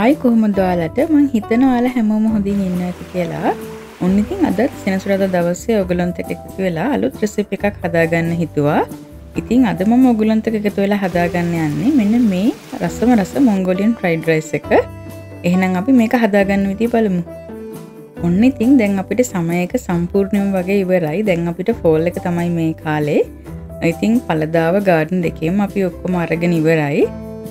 ආයි කොහොමද ඔයාලට මං හිතනවා ඔයාලා හැමෝම හොඳින් ඉන්න ඇති කියලා. ඔන්න ඉතින් අදත් සෙනසුරාදා දවසේ ඔයගොල්ලන්ට එකතු වෙලා අලුත් රෙසිපි එකක් හදාගන්න හිතුවා. ඉතින් අද මම ඔයගොල්ලන්ට එකතු වෙලා හදාගන්න යන්නේ මෙන්න මේ රස Mongolian Fried Rice එක. එහෙනම් අපි මේක හදාගන්න විදිය බලමු. ඔන්න ඉතින් දැන් අපිට සමයක සම්පූර්ණයෙන්ම වගේ ඉවරයි. දැන් අපිට ෆෝල් එක තමයි මේ කාලේ. ඉතින් පළදාව ගාඩන් දෙකේම අපි ඔක්කොම අරගෙන ඉවරයි.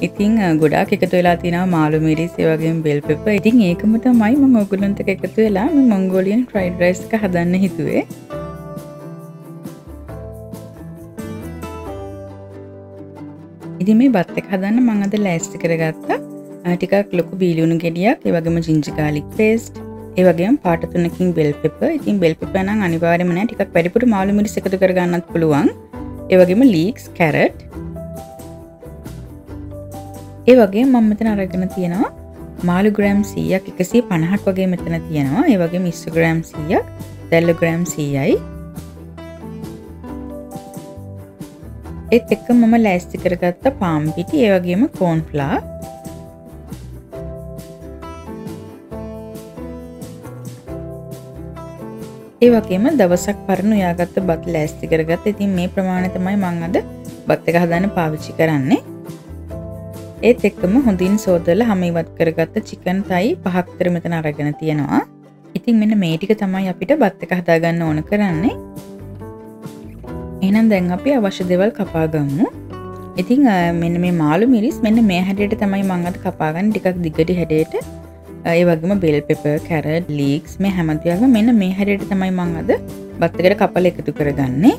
ඉතින් ගොඩාක් එකතු වෙලා තියෙනවා මාළු මිරිස් ඒ වගේම බෙල් පෙපර්. ඉතින් ඒකම තමයි මම ඔයගොල්ලන්ට එකතු වෙලා මේ Mongolian Fried Rice එක හදන්න හිතුවේ. ඉතින් මේ බත් එක හදන්න මම අද ලෑස්ති කරගත්තා. ටිකක් ලොකු බීලුණු ගෙඩියක්, ඒ වගේම ginger garlic paste, ඒ වගේම පාට 3කින් bell pepper. ඉතින් bell pepper නම් අනිවාර්යයෙන්ම නෑ, ටිකක් වැඩිපුර මාළු මිරිස් එකතු කරගන්නත් පුළුවන්. ඒ වගේම leeks, carrot. ඒ වගේම මම මෙතන අරගෙන තියෙනවා මාළු ග්‍රෑම් 100ක් 150ක් වගේ මෙතන තියෙනවා. ඒ වගේම ඉස්සු ග්‍රෑම් 100ක්, දැල්ල ග්‍රෑම් 100යි. ඒත් එක්ක මම ලෑස්ති කරගත්ත පාන් පිටි, ඒ වගේම corn flour. ඒ වගේම දවසක් පරණ උයාගත්ත බත් ලෑස්ති කරගත්ත. ඉතින් මේ ප්‍රමාණය තමයි මම අද බත් එක හදන්න පාවිච්චි කරන්නේ. ඒත් එක්කම හොඳින් සෝදලා හැම ඉවත් කරගත්ත චිකන් තයි 5ක් විතර මෙතන අරගෙන තියෙනවා. ඉතින් මෙන්න මේ ටික තමයි අපිට බත් එක හදාගන්න ඕන කරන්නේ. එහෙනම් දැන් අපි අවශ්‍ය දේවල් කපා ගමු. ඉතින් මෙන්න මේ මාළු මිරිස් මෙන්න මේ හැඩයට තමයි මම අද කපා ගන්න, ටිකක් දිගට හැඩයට. ඒ වගේම bell pepper, carrot, leeks මේ හැම තියක්ම මෙන්න මේ හැඩයට තමයි මම අද බත් එකට කපලා එකතු කරගන්නේ.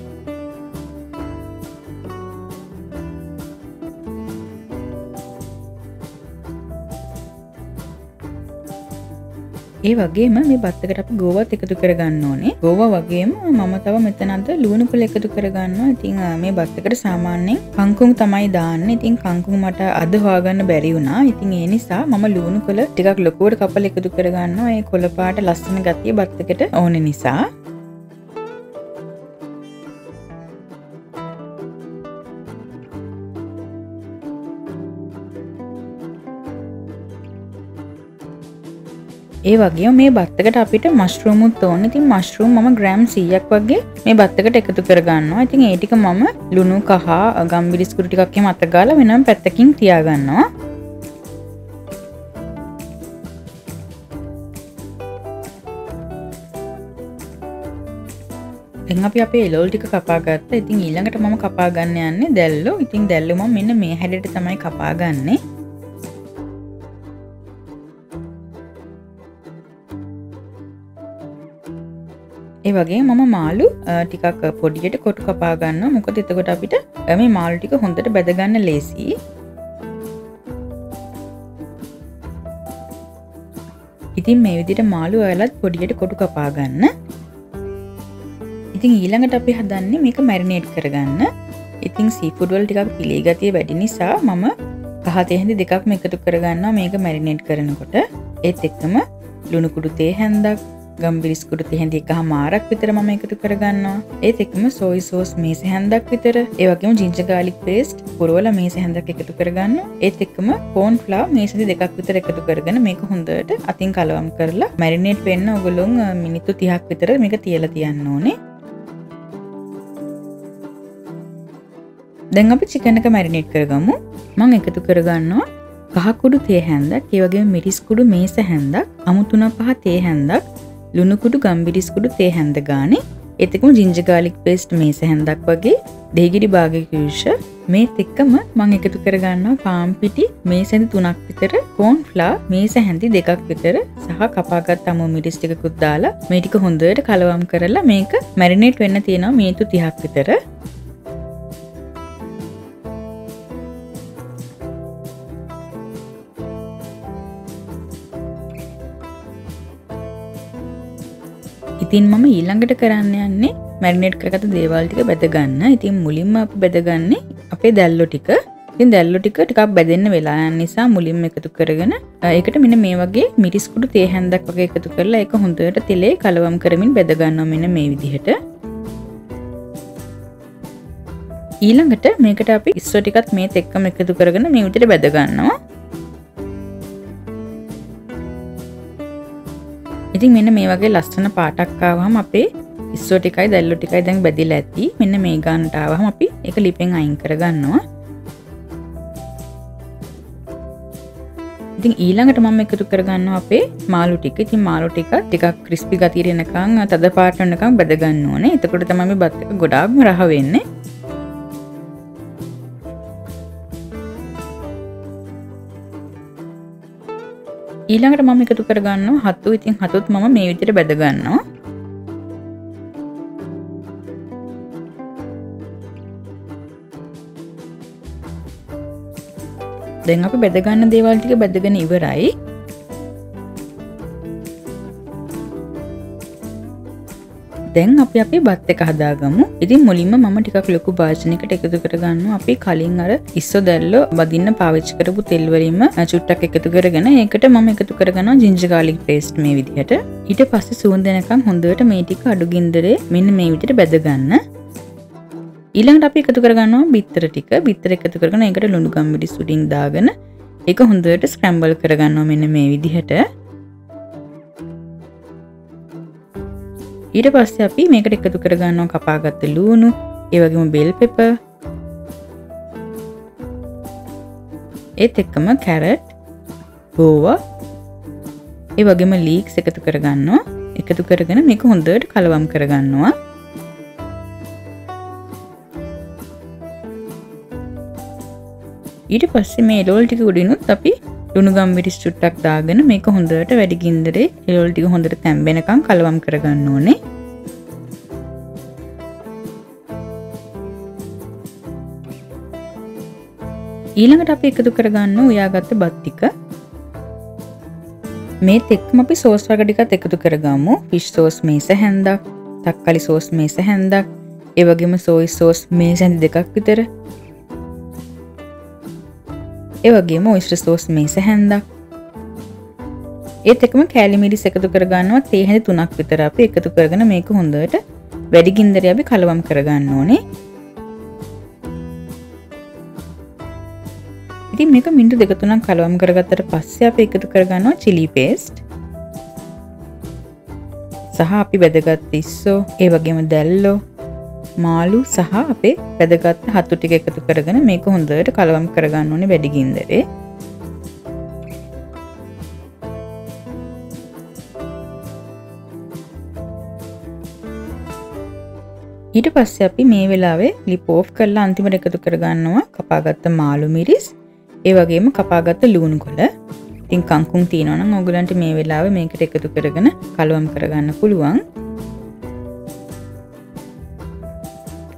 ඒ වගේම මේ බත් එකට අපි ගෝවත් එකතු කරගන්න ඕනේ. ගෝවා වගේම මම තව මෙතන අද ලුණු පොළ එකතු කරගන්නවා. ඉතින් මේ බත් එකට සාමාන්‍යයෙන් කංකුම් තමයි දාන්නේ. ඉතින් කංකුම් මට අද හොයාගන්න බැරි වුණා. ඉතින් ඒ නිසා මම ලුණු පොළ ටිකක් ලොකුවට කපලා එකතු කරගන්නවා. ඒ කොළ පාට ලස්සන ගතිය බත් එකට ඕනේ නිසා. ඒ වගේම මේ බත් එකට අපිට මෂ්රූම් උත් ඕනේ. ඉතින් මෂ්රූම් මම ග්‍රෑම් 100ක් වගේ මේ බත් එකට එකතු කරගන්නවා. ඉතින් ඒ ටික මම ලුණු කහ ගම්බිරිස් කුඩු ටිකක් එහෙම අත ගාලා වෙනම පැත්තකින් තියාගන්නවා. දැන් අපි අපේ එළවලු ටික කපා ගත්තා. ඉතින් ඊළඟට මම කපා ගන්න යන්නේ දැල්ලෝ. ඉතින් දැල්ලෝ මම මෙන්න මේ හැඩයට තමයි කපා ගන්නේ. ඒ වගේ මම මාළු ටිකක් පොඩියට කොටු කපා ගන්නවා. මොකද එතකොට අපිට මේ මාළු ටික හොඳට බැද ගන්න ලේසියි. ඉතින් මේ විදිහට මාළු ඔයාලත් පොඩියට කොටු කපා ගන්න. ඉතින් ඊළඟට අපි හදන්නේ මේක මැරිනේට් කරගන්න. ඉතින් සීෆුඩ් වල ටිකක් පිලී ගතිය වැඩි නිසා මම කහ තේ හැඳි දෙකක්ම එකතු කරගන්නවා මේක මැරිනේට් කරනකොට. ඒත් එක්කම ලුණු කුඩු තේ හැන්දක්, ගම්බිරිස් කුඩු තේ හැඳි එකමාරක් විතර මම එකතු කරගන්නවා. ඒත් එක්කම සෝයි සෝස් මේස හැන්දක් විතර, ඒ වගේම ginger garlic paste පුරවලා මේස හැන්දක් එකතු කරගන්නවා. ඒත් එක්කම corn flour මේස හැඳි දෙකක් විතර එකතු කරගෙන මේක හොඳට අතින් කලවම් කරලා මැරිනේට් වෙන්න ඔයගොල්ලෝ මිනිත්තු 30ක් විතර මේක තියලා තියන්න ඕනේ. දැන් අපි චිකන් එක මැරිනේට් කරගමු. මම එකතු කරගන්නවා කහ කුඩු තේ හැන්දක්, ඒ වගේම මිරිස් කුඩු මේස හැන්දක්, අමු 3-5 තේ හැන්දක්, ලුණු කුඩු ගම්බිරිස් කුඩු තේ හැන්ද ගානේ, ඒත් එක්කම ginger garlic paste මේස හැන්දක් වගේ, දෙහිගිරි භාගයක යුෂ මේත් එක්කම මම එකතු කරගන්නවා පාන් පිටි මේස හැඳි 3ක් විතර, corn flour මේස හැඳි 2ක් විතර සහ කපාගත් අමු මිරිස් ටිකකුත් දාලා මේ ටික හොඳට කලවම් කරලා මේක මැරිනේට් වෙන්න තියෙනවා මිනිත්තු 30ක් විතර. ඉතින් මම ඊළඟට කරන්න යන්නේ මැරිනේට් කරගත්ත දේවල් ටික බෙද ගන්න. ඉතින් මුලින්ම අපි බෙදගන්නේ අපේ දැල්ලෝ ටික. ඉතින් දැල්ලු ටිකක් බැදෙන්න වෙලා යන නිසා මුලින්ම එකතු කරගෙන ඒකට මෙන්න මේ වගේ මිරිස් කුඩු තේ හැන්දක් වගේ එකතු කරලා ඒක හොඳට තෙලේ කලවම් කරමින් බෙද ගන්නවා මෙන්න මේ විදිහට. ඊළඟට මේකට අපි ඉස්සෝ ටිකත් මේත් එක්කම එකතු කරගෙන මේ විදිහට බෙද ගන්නවා. ඉතින් මෙන්න මේ වගේ ලස්සන පාටක් ආවම අපේ ඉස්සෝ ටිකයි දැල්ලු ටිකයි දැන් බැදිලා ඇති. මෙන්න මේ ගන්නට ආවම අපි ඒක ලිපෙන් අයින් කර ගන්නවා. ඉතින් ඊළඟට මම එකතු කර ගන්නවා අපේ මාළු ටික. ඉතින් මාළු ටිකක් ක්‍රිස්පි ගතිය එනකන් තද පාට වෙනකන් බෙද ගන්න ඕනේ. එතකොට තමයි මේ බත් එක ගොඩාක්ම රහ වෙන්නේ. ඊළඟට මම එකතු කර ගන්නවා හතු. ඉතින් හතුත් මම මේ විදිහට බෙද ගන්නවා. දැන් අපි බෙද ගන්න දේවල් ටික බෙදගෙන ඉවරයි. දැන් අපි අපේ බත් එක හදාගමු. ඉතින් මුලින්ම මම ටිකක් ලොකු භාජනයකට එකතු කරගන්නවා. අපි කලින් අර ඉස්සෝ දැල්ලෝ බදින්න පාවිච්චි කරපු තෙල් වලින්ම චුට්ටක් එකතු කරගෙන ඒකට මම එකතු කරගන්නවා ginger garlic paste මේ විදිහට. ඊට පස්සේ සුවඳ එනකන් හොඳට මේ ටික අඩු ගින්දරේ මෙන්න මේ විදිහට බෙද ගන්න. ඊළඟට අපි එකතු කරගන්නවා බිත්තර ටික. බිත්තර එකතු කරගෙන ඒකට ලුණු ගම්මිරි සුඩින් දාගෙන ඒක හොඳට ස්ක්‍රැම්බල් කරගන්නවා මෙන්න මේ විදිහට. ඊට පස්සේ අපි මේකට එකතු කරගන්නවා කපාගත්ත ලූණු, ඒ වගේම බෙල් පෙපර්, ඒත් එක්කම කැරට්, ගෝවා, ඒ වගේම ලීක්ස් එකතු කරගන්නවා. එකතු කරගෙන මේක හොඳට කලවම් කරගන්නවා. ඊට පස්සේ මේ එළවලු ටික උඩිනුත් අපි ලුණු ගම්මිරිස් චුට්ටක් දාගෙන මේක හොඳට වැඩි ගින්දරේ එළවලු ටික හොඳට තැම්බෙනකම් කලවම් කරගන්න ඕනේ. ඊළඟට අපි එකතු කරගන්න උයාගත්ත බත් ටික. මේත් එක්කම අපි සෝස් වර්ග ටිකත් එකතු කරගමු. ෆිෂ් සෝස් මේස හැන්දක්, තක්කාලි සෝස් මේස හැන්දක්, ඒ වගේම සෝයි සෝස් මේස හැන්දි දෙකක් විතර. ඒ වගේම ඔයිස්ටර් සෝස් මේස හැන්දක්. ඒත් එක්කම කෑලි මිරිස් එකතු කරගන්නවා තේ හැඳි 3ක් විතර අපි එකතු කරගෙන මේක හොඳට වැඩි ගින්දරේ අපි කලවම් කරගන්න ඕනේ. ඉතින් මේක මිනිත්තු 2-3ක් කලවම් කරගත්තට පස්සේ අපි එකතු කරගන්නවා chili paste. සහ අපි වැදගත් ඉස්සෝ, ඒ වගේම දැල්ලෝ, මාළු සහ අපේ වැදගත් හතු ටික එකතු කරගෙන මේක හොඳට කලවම් කරගන්න ඕනේ වැඩි ගින්දරේ. ඊට පස්සේ අපි මේ වෙලාවේ ලිප් ඕෆ් කරලා අන්තිමට එකතු කරගන්නවා කපාගත්ත මාළු මිරිස්, ඒ වගේම කපාගත්ත ලුණු කොළ. ඉතින් කංකුම් තියෙනවා නම් ඕගලන්ට මේ වෙලාවේ මේකට එකතු කරගෙන කලවම් කරගන්න පුළුවන්.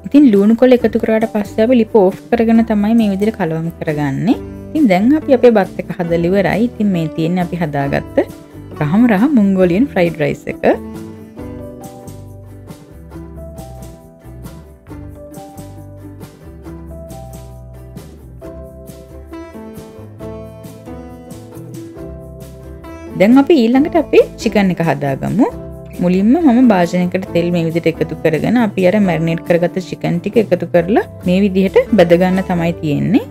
ඉතින් ලුණු කොළ එකතු කරාට පස්සේ අපි ලිප ඕෆ් කරගෙන තමයි මේ විදිහට කලවම් කරගන්නේ. ඉතින් දැන් අපි අපේ බත් එක හදලා ඉවරයි. ඉතින් මේ තියෙන්නේ අපි හදාගත්ත රහ Mongolian fried rice එක. දැන් අපි ඊළඟට අපේ chicken එක හදාගමු. මුලින්ම මම භාජනයකට තෙල් මේ විදිහට එකතු කරගෙන අපි අර මැරිනේට් කරගත්ත chicken ටික එකතු කරලා මේ විදිහට බෙද ගන්න තමයි තියෙන්නේ.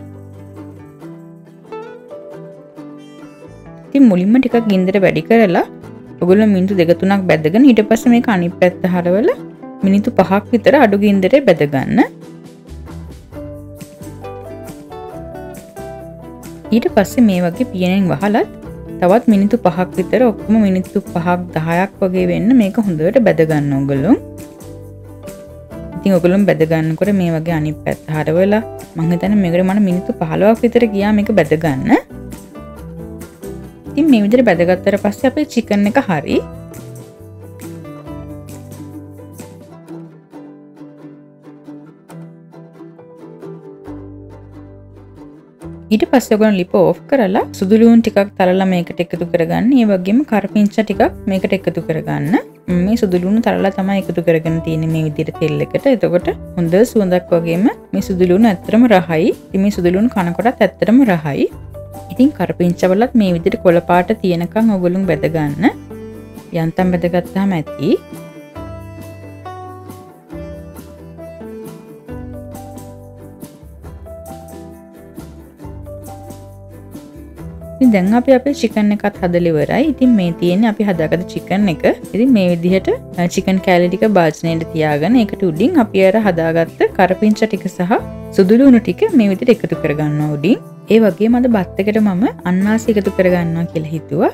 ඉතින් මුලින්ම ටිකක් ගින්දර වැඩි කරලා ඔයගොල්ලෝ මිනිත්තු 2-3ක් බැදගෙන ඊට පස්සේ මේක අනිත් පැත්ත හරවලා මිනිත්තු 5ක් විතර අඩු ගින්දරේ බෙද ගන්න. ඊට පස්සේ මේ වගේ පියනෙන් වහලත් තවත් මිනිත්තු 5ක් විතර ඔක්කොම මිනිත්තු 5ක් 10ක් වගේ වෙන්න මේක හොඳට බෙද ගන්න ඕගොල්ලෝ. ඉතින් ඔයගොල්ලෝ බෙද ගන්නකොට මේ වගේ අනිත් පැත්ත හරවලා මම හිතන්නේ මේකට මම මිනිත්තු 15ක් විතර ගියා මේක බෙද ගන්න. ඉතින් මේ විදිහට බෙදගත්තට පස්සේ අපේ chicken එක හරි. ඊට පස්සේ ඔයගොල්ලෝ ලිප ඕෆ් කරලා සුදු ලුණු ටිකක් තලලා මේකට එකතු කරගන්න. ඒ වගේම කරපිංචා ටිකක් මේකට එකතු කරගන්න. මේ සුදු ලුණු තරලා තමයි එකතු කරගෙන තියෙන්නේ මේ විදිහට තෙල් එකට. එතකොට හොඳ සුවඳක් වගේම මේ සුදු ලුණු ඇත්තටම රහයි. ඉතින් මේ සුදු ලුණු කනකොටත් ඇත්තටම රහයි. ඉතින් කරපිංචවලත් මේ විදිහට කොළ පාට තියෙනකන් ඔයගොල්ලෝ බෙද ගන්න. යන්තම් බෙදගත්තාම ඇති. ඉතින් දැන් අපි අපේ චිකන් එකත් හදලා ඉවරයි. ඉතින් මේ තියෙන්නේ අපි හදාගත්ත චිකන් එක. ඉතින් මේ විදිහට චිකන් කෑලි ටික භාජනයට තියාගෙන ඒකට උඩින් අපි අර හදාගත්ත කරපිංච ටික සහ සුදු ලුණු ටික මේ විදිහට එකතු කරගන්නවා උඩින්. ඒ වගේම අද බත් එකට මම අන්නාසි එකතු කරගන්නවා කියලා හිතුවා.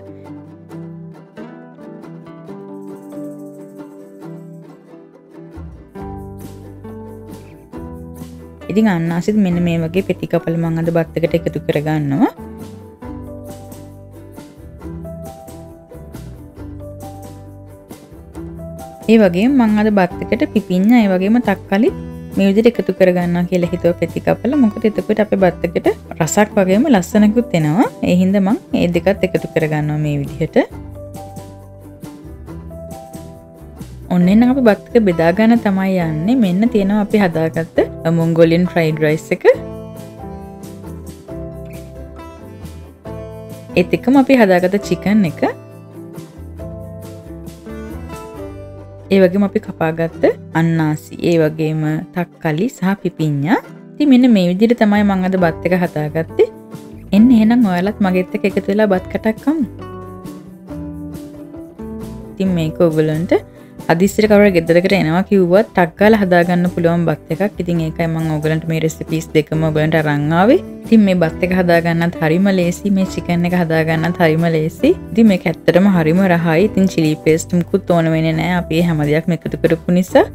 ඉතින් අන්නාසිත් මෙන්න මේ වගේ පෙති කපල මම අද බත් එකට එකතු කරගන්නවා. ඒ වගේම මම අද බත් එකට පිපිඤ්ඤා ඒ වගේම තක්කලි මේ විදිහට එකතු කරගන්නවා කියලා හිතුවා පෙති කපලා. මොකද එතකොට අපේ බත් එකට රසක් වගේම ලස්සනකුත් එනවා. ඒ හින්දා මම මේ දෙකත් එකතු කරගන්නවා මේ විදිහට. ඔන්නෙන් අපි බත් එක බෙදා ගන්න තමයි යන්නේ. මෙන්න තියෙනවා අපි හදාගත්ත Mongolian Fried Rice එක. ඒත් එක්කම අපි හදාගත්ත චිකන් එක. ඒ වගේම අපි කපාගත්ත අන්නාසි, ඒ වගේම තක්කලි සහ පිපිඤ්ඤා. ඉතින් මෙන්න මේ විදිහට තමයි මම අද බත් එක හදාගත්තේ. එන්න එහෙනම් ඔයාලත් මගෙත් එක්ක එකතු වෙලා බත් කටක් කමු. ඉතින් මේක ඔයගලන්ට හදිස්සියට කවුරු ගෙදරකට එනවා කිව්වත් ටක් ගාලා හදාගන්න පුළුවන් බත් එකක්. ඉතින් ඒකයි මම ඔයගලන්ට මේ රෙසිපීස් දෙකම ඔයගලන්ට අරන් ආවේ. ඉතින් මේ බත් එක හදාගන්නත් හරිම ලේසි, මේ චිකන් එක හදාගන්නත් හරිම ලේසි. ඉතින් මේක ඇත්තටම හරිම රහයි. ඉතින් chili paste මුකුත් ඕන වෙන්නේ නැහැ. අපි හැම දෙයක්ම එකතු කරපු නිසා.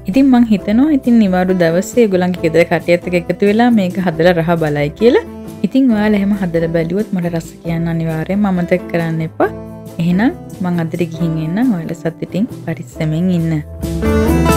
ඉතින් මං හිතනවා ඉතින් නිවාඩු දවසේ ඔයගලන්ගේ ගෙදර කට්ටියත් එක්ක එකතු වෙලා මේක හදලා රහ බලයි කියලා. ඉතින් ඔයාලා එහෙම හදලා බැලුවොත් මට රස කියන්න අනිවාර්යෙන්ම අමතක කරන්න එපා. එහෙනම් මං අදට ගිහින් එන්න. ඔයාලා සතුටින් පරිස්සමෙන් ඉන්න.